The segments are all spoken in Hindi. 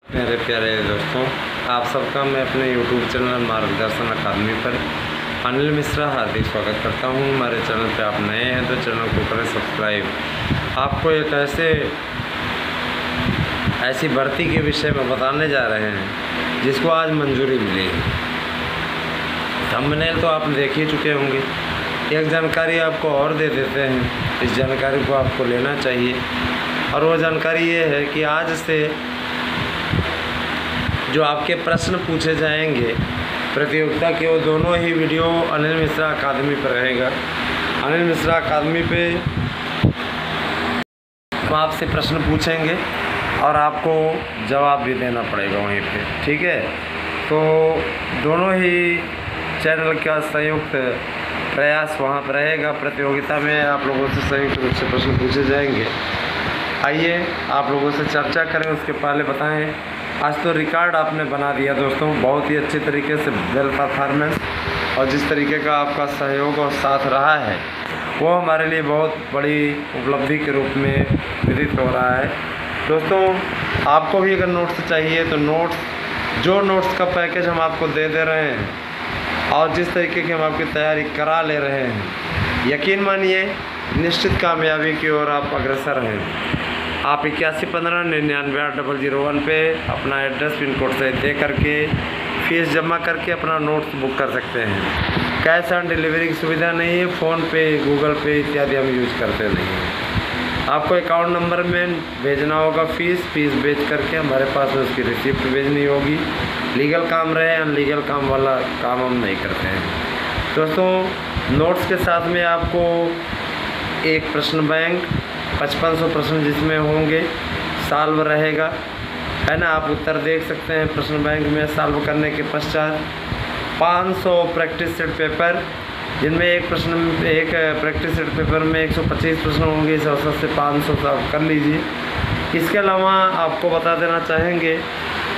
मेरे प्यारे दोस्तों, आप सबका मैं अपने YouTube चैनल मार्गदर्शन अकादमी पर अनिल मिश्रा हार्दिक स्वागत करता हूं। हमारे चैनल पे आप नए हैं तो चैनल को करें सब्सक्राइब। आपको एक ऐसी भर्ती के विषय में बताने जा रहे हैं जिसको आज मंजूरी मिली है। थंबनेल तो आप देख ही चुके होंगे। एक जानकारी आपको और दे देते हैं, इस जानकारी को आपको लेना चाहिए। और वो जानकारी ये है कि आज से जो आपके प्रश्न पूछे जाएंगे प्रतियोगिता के, वो दोनों ही वीडियो अनिल मिश्रा अकादमी पर रहेगा। अनिल मिश्रा अकादमी पे हम आपसे प्रश्न पूछेंगे और आपको जवाब भी देना पड़ेगा वहीं पे, ठीक है। तो दोनों ही चैनल का संयुक्त प्रयास वहाँ पर रहेगा। प्रतियोगिता में आप लोगों से संयुक्त रूप से प्रश्न पूछे जाएंगे। आइए आप लोगों से चर्चा करें। उसके पहले बताएं, आज तो रिकॉर्ड आपने बना दिया दोस्तों, बहुत ही अच्छे तरीके से वेल परफॉर्मेंस, और जिस तरीके का आपका सहयोग और साथ रहा है वो हमारे लिए बहुत बड़ी उपलब्धि के रूप में विदित हो रहा है। दोस्तों, आपको भी अगर नोट्स चाहिए तो नोट्स का पैकेज हम आपको दे रहे हैं और जिस तरीके की हम आपकी तैयारी करा ले रहे हैं, यकीन मानिए निश्चित कामयाबी की ओर आप अग्रसर हैं। आप 8115998001 पे अपना एड्रेस पिन कोड से दे करके फीस जमा करके अपना नोट्स बुक कर सकते हैं। कैश ऑन डिलीवरी की सुविधा नहीं है, फ़ोन पे, गूगल पे इत्यादि हम यूज़ करते नहीं हैं। आपको अकाउंट नंबर में भेजना होगा फीस भेज करके हमारे पास उसकी रिसिप्ट भेजनी होगी। लीगल काम रहे, अनलीगल काम वाला काम हम नहीं करते हैं। दोस्तों, नोट्स के साथ में आपको एक प्रश्न बैंक 5500 प्रश्न जिसमें होंगे सॉल्व रहेगा, है ना। आप उत्तर देख सकते हैं प्रश्न बैंक में। सॉल्व करने के पश्चात 500 प्रैक्टिस सेट पेपर, जिनमें एक प्रैक्टिस सेट पेपर में 125 प्रश्न होंगे। इस अवसर से 500 सॉल्व कर लीजिए। इसके अलावा आपको बता देना चाहेंगे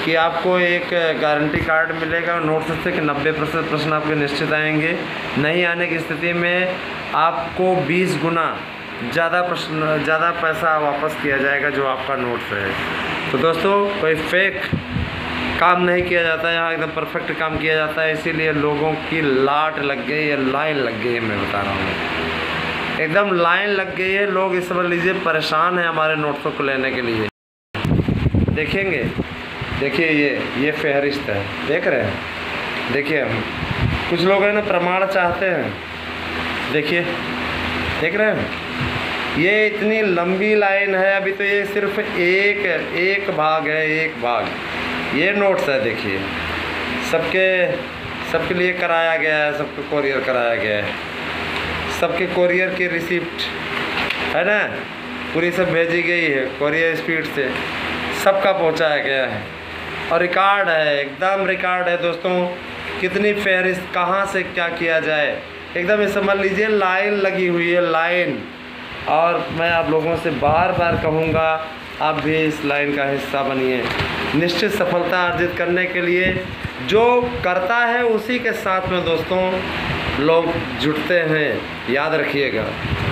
कि आपको एक गारंटी कार्ड मिलेगा नोट्स से कि 90% प्रश्न आपके निश्चित आएंगे। नहीं आने की स्थिति में आपको 20 गुना ज़्यादा पैसा वापस किया जाएगा जो आपका नोट्स है। तो दोस्तों, कोई फेक काम नहीं किया जाता, यहाँ एकदम परफेक्ट काम किया जाता है। इसीलिए लोगों की लाट लग गई है, लाइन लग गई है। मैं बता रहा हूँ, एकदम लाइन लग गई है। लोग इस समझ लीजिए परेशान हैं हमारे नोट्सों को लेने के लिए। देखेंगे, देखिए ये फहरिस्त है, देख रहे हैं। देखिए, कुछ लोग हैं ना प्रमाण चाहते हैं, देखिए, देख रहे हैं। ये इतनी लंबी लाइन है, अभी तो ये सिर्फ एक भाग है, एक भाग ये नोट्स है। देखिए, सबके लिए कराया गया है, सबको कोरियर कराया गया है, सबके कोरियर की रिसिप्ट है ना, पूरी सब भेजी गई है कोरियर स्पीड से, सबका पहुंचाया गया है और रिकॉर्ड है, एकदम रिकॉर्ड है। दोस्तों, कितनी फहरिस्त, कहाँ से क्या किया जाए, एकदम समझ लीजिए लाइन लगी हुई है, लाइन। और मैं आप लोगों से बार बार कहूँगा, आप भी इस लाइन का हिस्सा बनिए। निश्चित सफलता अर्जित करने के लिए जो करता है उसी के साथ में दोस्तों लोग जुड़ते हैं। याद रखिएगा,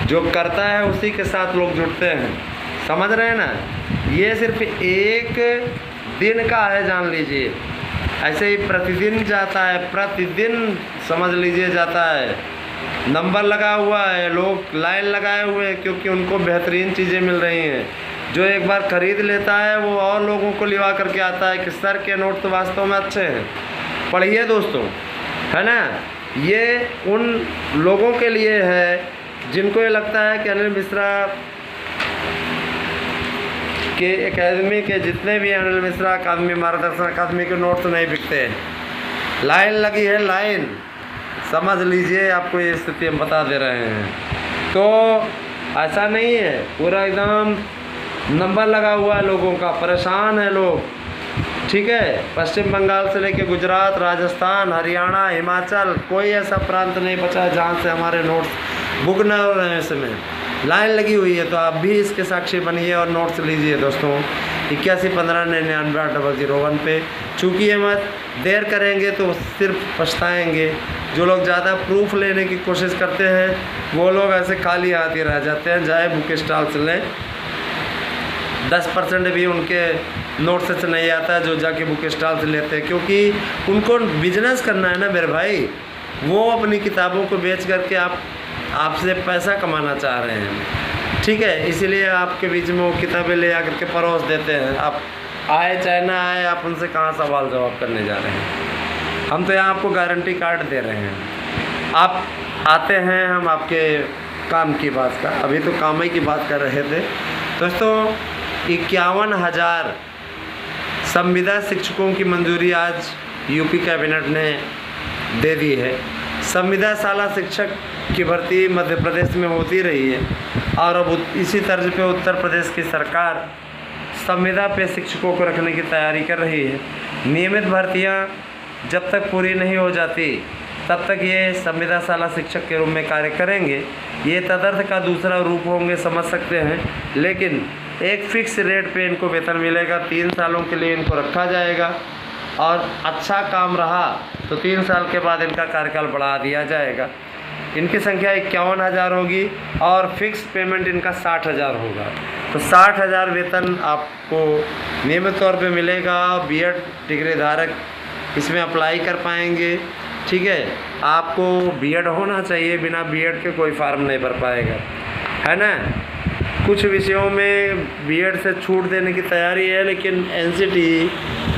जो करता है उसी के साथ लोग जुड़ते हैं। समझ रहे हैं ना। ये सिर्फ एक दिन का है, जान लीजिए। ऐसे ही प्रतिदिन जाता है, प्रतिदिन समझ लीजिए जाता है। नंबर लगा हुआ है, लोग लाइन लगाए हुए हैं क्योंकि उनको बेहतरीन चीज़ें मिल रही हैं। जो एक बार ख़रीद लेता है वो और लोगों को लिवा करके आता है कि सर के नोट तो वास्तव में अच्छे हैं, पढ़िए दोस्तों, है ना। ये उन लोगों के लिए है जिनको ये लगता है कि अनिल मिश्रा के एकेडमी के जितने भी अनिल मिश्रा अकादमी, मार्गदर्शन अकादमी के नोट्स नहीं बिकते। लाइन लगी है, लाइन, समझ लीजिए। आपको ये स्थिति हम बता दे रहे हैं। तो ऐसा नहीं है, पूरा एकदम नंबर लगा हुआ है, लोगों का परेशान है लोग, ठीक है। पश्चिम बंगाल से लेकर गुजरात, राजस्थान, हरियाणा, हिमाचल, कोई ऐसा प्रांत नहीं बचा है जहाँ से हमारे नोट्स बुक न हो रहे हैं। इसमें लाइन लगी हुई है, तो आप भी इसके साक्षी बनिए और नोट्स लीजिए दोस्तों। 8115998001 पे चूकिए मत। देर करेंगे तो सिर्फ पछताएंगे। जो लोग ज़्यादा प्रूफ लेने की कोशिश करते हैं वो लोग ऐसे खाली हाथ ही रह जाते हैं। जाए बुक स्टॉल से लें, 10% भी उनके नोट से नहीं आता है जो जाके बुक स्टॉल से लेते हैं, क्योंकि उनको बिजनेस करना है ना मेरे भाई। वो अपनी किताबों को बेच करके आपसे पैसा कमाना चाह रहे हैं, ठीक है। इसीलिए आपके बीच में वो किताबें ले आकर के परोस देते हैं। आप आए चाहे ना आए, आप उनसे कहाँ सवाल जवाब करने जा रहे हैं। हम तो यहाँ आपको गारंटी कार्ड दे रहे हैं। आप आते हैं, हम आपके काम की बात का, अभी तो काम ही की बात कर रहे थे दोस्तों। 51,000 संविदा शिक्षकों की मंजूरी आज यूपी कैबिनेट ने दे दी है। संविदा शाला शिक्षक की भर्ती मध्य प्रदेश में होती रही है और अब इसी तर्ज पे उत्तर प्रदेश की सरकार संविदा पे शिक्षकों को रखने की तैयारी कर रही है। नियमित भर्तियां जब तक पूरी नहीं हो जाती तब तक ये संविदा शाला शिक्षक के रूप में कार्य करेंगे। ये तदर्थ का दूसरा रूप होंगे, समझ सकते हैं, लेकिन एक फिक्स रेट पे इनको वेतन मिलेगा। 3 सालों के लिए इनको रखा जाएगा और अच्छा काम रहा तो 3 साल के बाद इनका कार्यकाल बढ़ा दिया जाएगा। इनकी संख्या 51,000 होगी और फिक्स पेमेंट इनका 60,000 होगा। तो 60,000 वेतन आपको नियमित तौर पे मिलेगा। बीएड डिग्री धारक इसमें अप्लाई कर पाएंगे, ठीक है। आपको बीएड होना चाहिए, बिना बीएड के कोई फार्म नहीं भर पाएगा, है ना। कुछ विषयों में बीएड से छूट देने की तैयारी है, लेकिन एनसीटी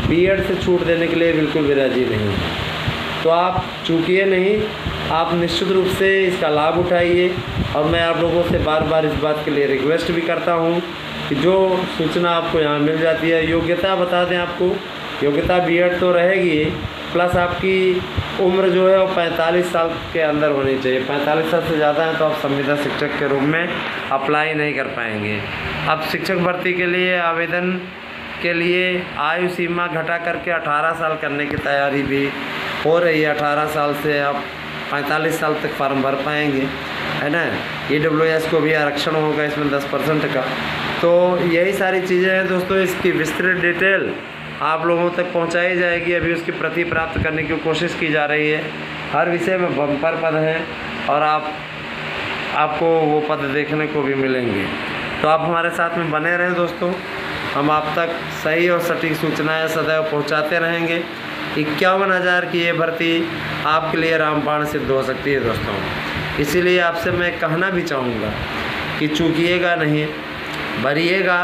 बीएड से छूट देने के लिए बिल्कुल भी राजी नहीं है। तो आप चूकिए नहीं, आप निश्चित रूप से इसका लाभ उठाइए। और मैं आप लोगों से बार बार इस बात के लिए रिक्वेस्ट भी करता हूँ कि जो सूचना आपको यहाँ मिल जाती है, योग्यता बता दें। आपको योग्यता बीएड तो रहेगी, प्लस आपकी उम्र जो है वो 45 साल के अंदर होनी चाहिए। 45 साल से ज़्यादा है तो आप संविदा शिक्षक के रूप में अप्लाई नहीं कर पाएंगे। अब शिक्षक भर्ती के लिए आवेदन के लिए आयु सीमा घटा करके 18 साल करने की तैयारी भी हो रही है। 18 साल से आप 45 साल तक फार्म भर पाएंगे, है ना। EWS को भी आरक्षण होगा इसमें 10% का। तो यही सारी चीज़ें हैं दोस्तों। इसकी विस्तृत डिटेल आप लोगों तक पहुंचाई जाएगी। अभी उसकी प्रति प्राप्त करने की कोशिश की जा रही है। हर विषय में बम्पर पद हैं और आपको वो पद देखने को भी मिलेंगे। तो आप हमारे साथ में बने रहें दोस्तों। हम आप तक सही और सटीक सूचनाएं सदैव पहुंचाते रहेंगे। 51,000 की ये भर्ती आपके लिए रामबाण सिद्ध हो सकती है दोस्तों। इसीलिए आपसे मैं कहना भी चाहूँगा कि चूकिएगा नहीं, भरिएगा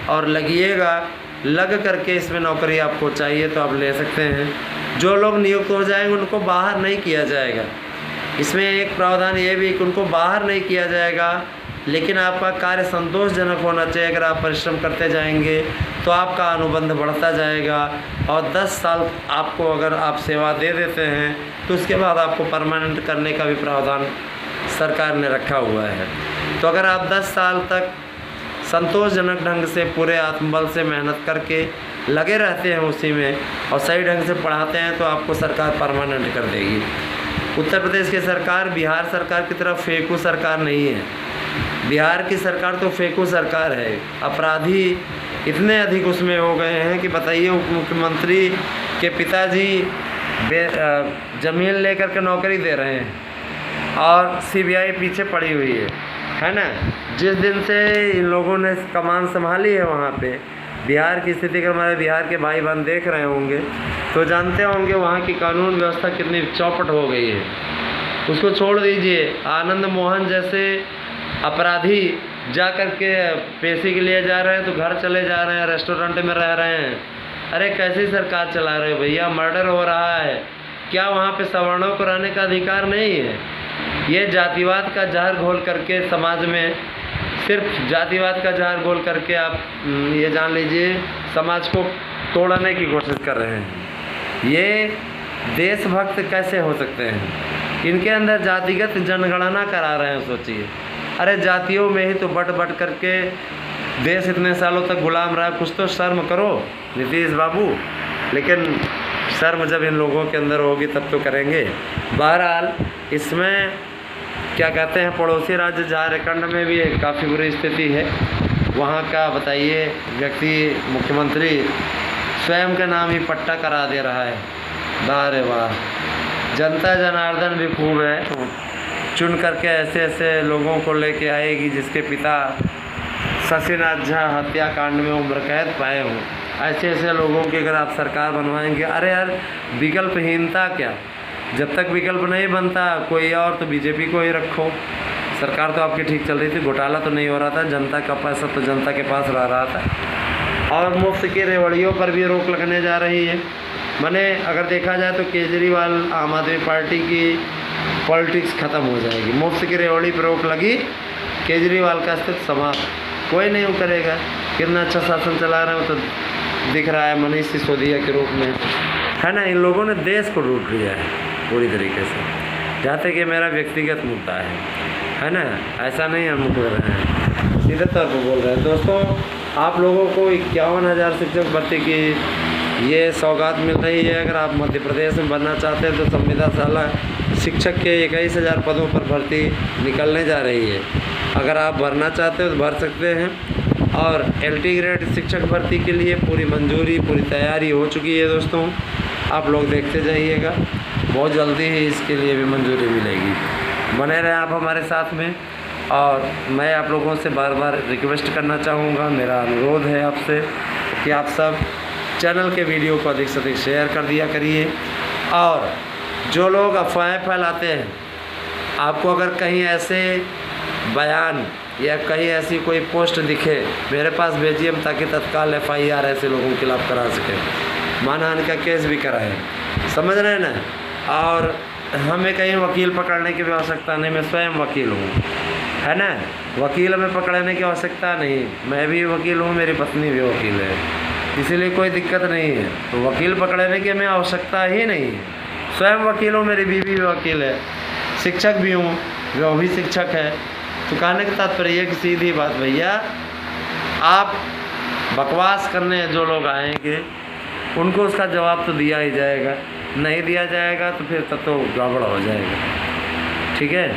और लगिएगा। लग करके इसमें नौकरी आपको चाहिए तो आप ले सकते हैं। जो लोग नियुक्त हो जाएंगे उनको बाहर नहीं किया जाएगा। इसमें एक प्रावधान ये भी कि उनको बाहर नहीं किया जाएगा, लेकिन आपका कार्य संतोषजनक होना चाहिए। अगर आप परिश्रम करते जाएंगे तो आपका अनुबंध बढ़ता जाएगा और 10 साल आपको अगर आप सेवा दे देते हैं तो उसके बाद आपको परमानेंट करने का भी प्रावधान सरकार ने रखा हुआ है। तो अगर आप 10 साल तक संतोषजनक ढंग से पूरे आत्मबल से मेहनत करके लगे रहते हैं उसी में और सही ढंग से पढ़ाते हैं तो आपको सरकार परमानेंट कर देगी। उत्तर प्रदेश की सरकार बिहार सरकार की तरफ फेंकू सरकार नहीं है। बिहार की सरकार तो फेंकू सरकार है। अपराधी इतने अधिक उसमें हो गए हैं कि बताइए, उप मुख्यमंत्री के पिताजी ज़मीन लेकर के नौकरी दे रहे हैं और सीबीआई पीछे पड़ी हुई है ना। जिस दिन से इन लोगों ने कमान संभाली है वहाँ पे बिहार की स्थिति अगर हमारे बिहार के भाई बहन देख रहे होंगे तो जानते होंगे वहाँ की कानून व्यवस्था कितनी चौपट हो गई है। उसको छोड़ दीजिए, आनंद मोहन जैसे अपराधी जा कर के पैसे के लिए जा रहे हैं तो घर चले जा रहे हैं, रेस्टोरेंट में रह रहे हैं। अरे कैसी सरकार चला रहे हो भैया? मर्डर हो रहा है, क्या वहाँ पे सवर्णों को रहने का अधिकार नहीं है? ये जातिवाद का जहर घोल करके समाज में, सिर्फ जातिवाद का जहर घोल करके आप ये जान लीजिए समाज को तोड़ने की कोशिश कर रहे हैं। ये देशभक्त कैसे हो सकते हैं? इनके अंदर जातिगत जनगणना करा रहे हैं। सोचिए, अरे जातियों में ही तो बट बट करके देश इतने सालों तक गुलाम रहा। कुछ तो शर्म करो नीतीश बाबू। लेकिन शर्म जब इन लोगों के अंदर होगी तब तो करेंगे। बहरहाल इसमें क्या कहते हैं, पड़ोसी राज्य झारखंड में भी काफ़ी बुरी स्थिति है। वहाँ का बताइए व्यक्ति मुख्यमंत्री स्वयं के नाम ही पट्टा करा दे रहा है। वाह वाह, जनता जनार्दन भी खूब है, चुन करके ऐसे ऐसे लोगों को लेके आएगी जिसके पिता शशिनाथ झा हत्याकांड में उम्र कैद पाए हों। ऐसे ऐसे लोगों की अगर आप सरकार बनवाएंगे, अरे यार विकल्पहीनता क्या, जब तक विकल्प नहीं बनता कोई और तो बीजेपी को ही रखो। सरकार तो आपकी ठीक चल रही थी, घोटाला तो नहीं हो रहा था, जनता का पैसा तो जनता के पास रह रहा था। और मुफ्त की रेवड़ियों पर भी रोक लगने जा रही है। माने अगर देखा जाए तो केजरीवाल आम आदमी पार्टी की पॉलिटिक्स ख़त्म हो जाएगी। मुफ्त की रेवड़ी पर रोक लगी, केजरीवाल का अस्तित्व समाप्त, कोई नहीं करेगा। कितना अच्छा शासन चला रहे हो तो दिख रहा है मनीष सिसोदिया के रूप में, है ना। इन लोगों ने देश को लूट लिया है पूरी तरीके से, जहाँ तक कि मेरा व्यक्तिगत मुद्दा है ना। ऐसा नहीं हम बोल रहे हैं, सीधे तौर पर बोल रहे हैं। दोस्तों आप लोगों को 51,000 शिक्षक भर्ती की ये सौगात मिल रही है। अगर आप मध्य प्रदेश में बनना चाहते हैं तो संविदा शाला शिक्षक के 21,000 पदों पर भर्ती निकलने जा रही है। अगर आप भरना चाहते हो तो भर सकते हैं। और LT ग्रेड शिक्षक भर्ती के लिए पूरी मंजूरी, पूरी तैयारी हो चुकी है दोस्तों, आप लोग देखते जाइएगा, बहुत जल्दी ही इसके लिए भी मंजूरी मिलेगी। बने रहें आप हमारे साथ में। और मैं आप लोगों से बार बार रिक्वेस्ट करना चाहूँगा, मेरा अनुरोध है आपसे कि आप सब चैनल के वीडियो को अधिक से अधिक शेयर कर दिया करिए। और जो लोग अफवाहें फैलाते हैं, आपको अगर कहीं ऐसे बयान या कहीं ऐसी कोई पोस्ट दिखे, मेरे पास भेजिए, हम ताकि तत्काल FIR ऐसे लोगों के खिलाफ करा सकें, मानहानि का केस भी कराएं, समझ रहे हैं ना। और हमें कहीं वकील पकड़ने की भी आवश्यकता नहीं, मैं स्वयं वकील हूँ, है ना। वकील हमें पकड़ने की आवश्यकता नहीं, मैं भी वकील हूँ, मेरी पत्नी भी वकील है, इसीलिए कोई दिक्कत नहीं है। तो वकील पकड़ने की हमें आवश्यकता ही नहीं है, स्वयं वकील हूँ, मेरी बीवी भी वकील है, शिक्षक भी हूँ, वो भी शिक्षक है। तो कहने का तात्पर्य कि सीधी बात भैया, आप बकवास करने जो लोग आएंगे उनको उसका जवाब तो दिया ही जाएगा, नहीं दिया जाएगा तो फिर तब तो गड़बड़ हो जाएगा, ठीक है।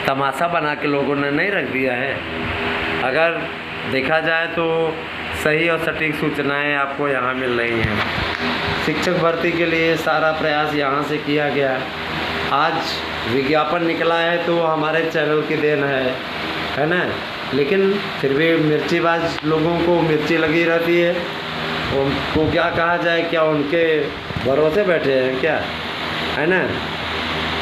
तमाशा बना के लोगों ने नहीं रख दिया है। अगर देखा जाए तो सही और सटीक सूचनाएं आपको यहाँ मिल रही हैं। शिक्षक भर्ती के लिए सारा प्रयास यहाँ से किया गया। आज विज्ञापन निकला है तो हमारे चैनल की देन है ना। लेकिन फिर भी मिर्चीबाज लोगों को मिर्ची लगी रहती है, उनको क्या कहा जाए, क्या उनके भरोसे बैठे हैं क्या, है ना।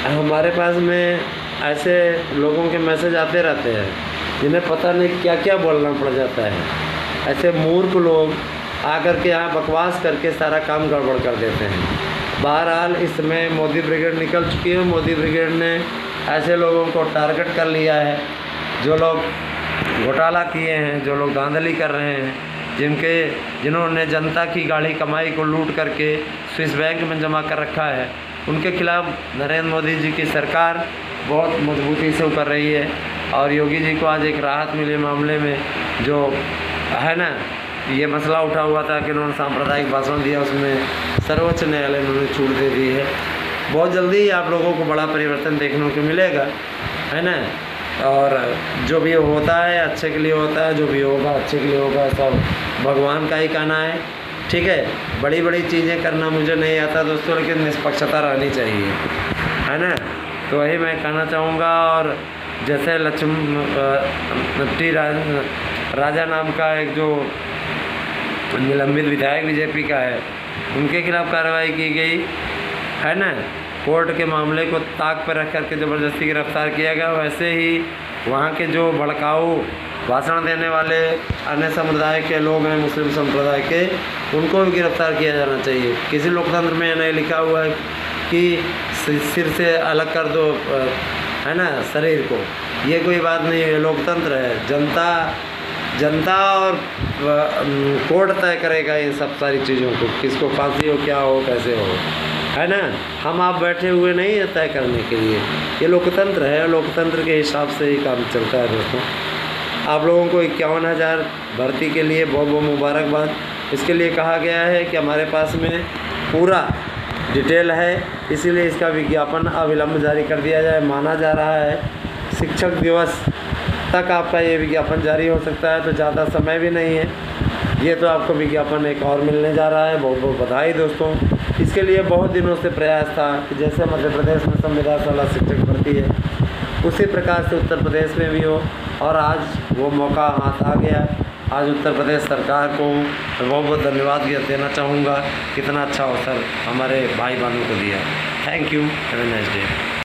हमारे पास में ऐसे लोगों के मैसेज आते रहते हैं जिन्हें पता नहीं क्या क्या बोलना पड़ जाता है। ऐसे मूर्ख लोग आकर के यहाँ बकवास करके सारा काम गड़बड़ कर देते हैं। बहरहाल इसमें मोदी ब्रिगेड निकल चुकी है। मोदी ब्रिगेड ने ऐसे लोगों को टारगेट कर लिया है जो लोग घोटाला किए हैं, जो लोग धांधली कर रहे हैं, जिन्होंने जनता की गाढ़ी कमाई को लूट करके स्विस बैंक में जमा कर रखा है। उनके खिलाफ नरेंद्र मोदी जी की सरकार बहुत मजबूती से उतर रही है। और योगी जी को आज एक राहत मिली मामले में, जो है ना, ये मसला उठा हुआ था कि उन्होंने सांप्रदायिक भाषण दिया, उसमें सर्वोच्च न्यायालय ने उन्हें छूट दे दी है। बहुत जल्दी आप लोगों को बड़ा परिवर्तन देखने को मिलेगा, है ना। और जो भी होता है अच्छे के लिए होता है, जो भी होगा अच्छे के लिए होगा, सब भगवान का ही कहना है, ठीक है। बड़ी बड़ी चीज़ें करना मुझे नहीं आता दोस्तों, लेकिन निष्पक्षता रहनी चाहिए, है ना। तो वही मैं कहना चाहूँगा। और जैसे लक्ष्मी राजा नाम का एक जो निलंबित विधायक बीजेपी का है, उनके खिलाफ कार्रवाई की गई, है ना। कोर्ट के मामले को ताक पर रख करके ज़बरदस्ती गिरफ्तार किया गया। वैसे ही वहाँ के जो भड़काऊ भाषण देने वाले अन्य समुदाय के लोग हैं, मुस्लिम संप्रदाय के, उनको भी गिरफ्तार किया जाना चाहिए। किसी लोकतंत्र में नहीं लिखा हुआ है कि सिर से अलग कर दो, है ना, शरीर को। ये कोई बात नहीं है, लोकतंत्र है। जनता और कोर्ट तय करेगा इन सब सारी चीज़ों को, किसको फांसी हो, क्या हो, कैसे हो, है ना। हम आप बैठे हुए नहीं है तय करने के लिए। ये लोकतंत्र है, लोकतंत्र के हिसाब से ही काम चलता है दोस्तों। आप लोगों को 51,000 भर्ती के लिए बहुत बहुत मुबारकबाद। इसके लिए कहा गया है कि हमारे पास में पूरा डिटेल है, इसीलिए इसका विज्ञापन अविलंब जारी कर दिया जाए। माना जा रहा है शिक्षक दिवस तक आपका ये विज्ञापन जारी हो सकता है, तो ज़्यादा समय भी नहीं है। ये तो आपको विज्ञापन एक और मिलने जा रहा है। बहुत बहुत बधाई दोस्तों। इसके लिए बहुत दिनों से प्रयास था कि जैसे मध्य प्रदेश में संविदा शाला शिक्षक भर्ती है, उसी प्रकार से उत्तर प्रदेश में भी हो, और आज वो मौका हाथ आ गया। आज उत्तर प्रदेश सरकार को मैं बहुत बहुत धन्यवाद देना चाहूँगा, कितना अच्छा अवसर हमारे भाई बहनों को दिया। Thank you, have a nice day.